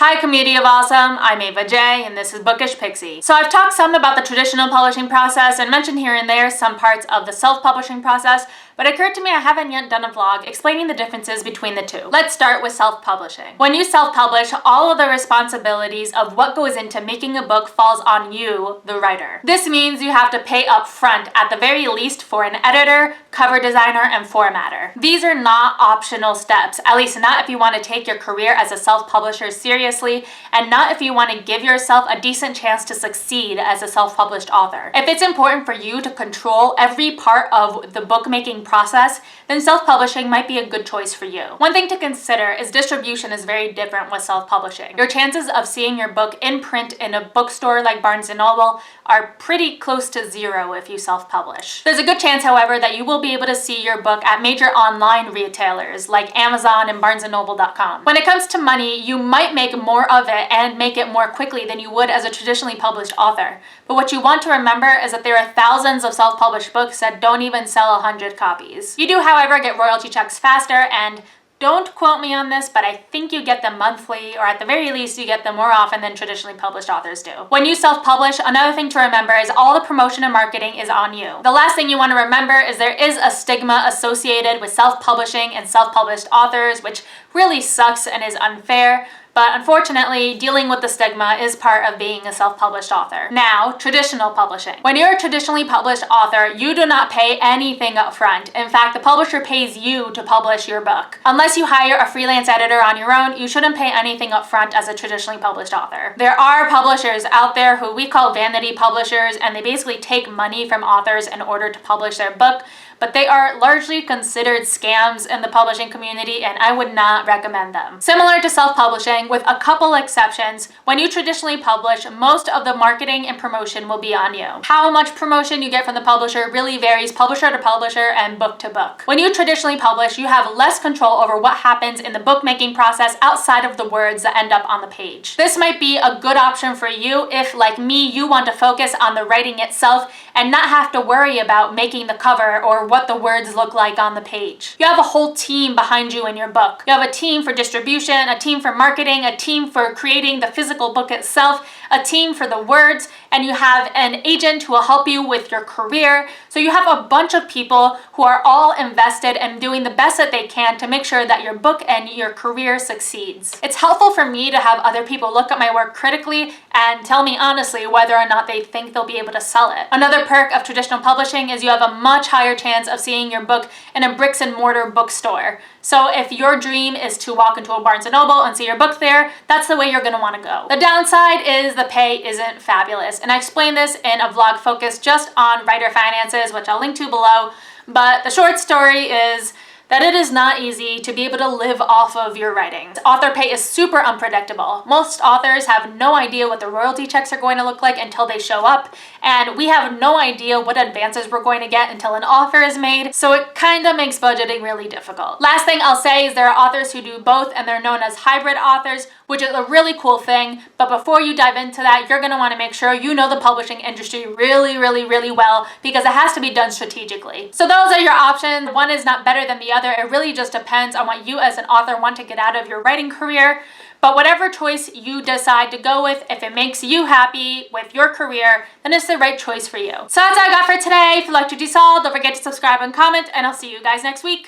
Hi community of awesome, I'm Ava J and this is Bookish Pixie. So I've talked some about the traditional publishing process and mentioned here and there some parts of the self-publishing process, but it occurred to me I haven't yet done a vlog explaining the differences between the two. Let's start with self-publishing. When you self-publish, all of the responsibilities of what goes into making a book falls on you, the writer. This means you have to pay up front at the very least for an editor, cover designer, and formatter. These are not optional steps, at least not if you want to take your career as a self-publisher seriously, and not if you want to give yourself a decent chance to succeed as a self-published author. If it's important for you to control every part of the bookmaking process, then self-publishing might be a good choice for you. One thing to consider is distribution is very different with self-publishing. Your chances of seeing your book in print in a bookstore like Barnes & Noble are pretty close to zero if you self-publish. There's a good chance, however, that you will be able to see your book at major online retailers like Amazon and BarnesandNoble.com. When it comes to money, you might make more of it and make it more quickly than you would as a traditionally published author. But what you want to remember is that there are thousands of self-published books that don't even sell 100 copies. You do, however, get royalty checks faster, and don't quote me on this, but I think you get them monthly, or at the very least you get them more often than traditionally published authors do. When you self-publish, another thing to remember is all the promotion and marketing is on you. The last thing you want to remember is there is a stigma associated with self-publishing and self-published authors, which really sucks and is unfair. But unfortunately, dealing with the stigma is part of being a self-published author. Now, traditional publishing. When you're a traditionally published author, you do not pay anything up front. In fact, the publisher pays you to publish your book. Unless you hire a freelance editor on your own, you shouldn't pay anything up front as a traditionally published author. There are publishers out there who we call vanity publishers, and they basically take money from authors in order to publish their book, but they are largely considered scams in the publishing community, and I would not recommend them. Similar to self-publishing, with a couple exceptions, when you traditionally publish, most of the marketing and promotion will be on you. How much promotion you get from the publisher really varies publisher to publisher and book to book. When you traditionally publish, you have less control over what happens in the bookmaking process outside of the words that end up on the page. This might be a good option for you if, like me, you want to focus on the writing itself and not have to worry about making the cover or what the words look like on the page. You have a whole team behind you in your book. You have a team for distribution, a team for marketing, a team for creating the physical book itself, a team for the words, and you have an agent who will help you with your career. So you have a bunch of people who are all invested and doing the best that they can to make sure that your book and your career succeeds. It's helpful for me to have other people look at my work critically and tell me honestly whether or not they think they'll be able to sell it. Another perk of traditional publishing is you have a much higher chance of seeing your book in a bricks and mortar bookstore. So if your dream is to walk into a Barnes & Noble and see your book there, that's the way you're going to want to go. The downside is the pay isn't fabulous, and I explained this in a vlog focused just on writer finances, which I'll link to below, but the short story is that it is not easy to be able to live off of your writing. Author pay is super unpredictable. Most authors have no idea what the royalty checks are going to look like until they show up, and we have no idea what advances we're going to get until an offer is made, so it kind of makes budgeting really difficult. Last thing I'll say is there are authors who do both, and they're known as hybrid authors, which is a really cool thing, but before you dive into that, you're going to want to make sure you know the publishing industry really well, because it has to be done strategically. So those are your options. One is not better than the other. It really just depends on what you as an author want to get out of your writing career. But whatever choice you decide to go with, if it makes you happy with your career, then it's the right choice for you. So that's all I got for today. If you liked what you saw, don't forget to subscribe and comment, and I'll see you guys next week.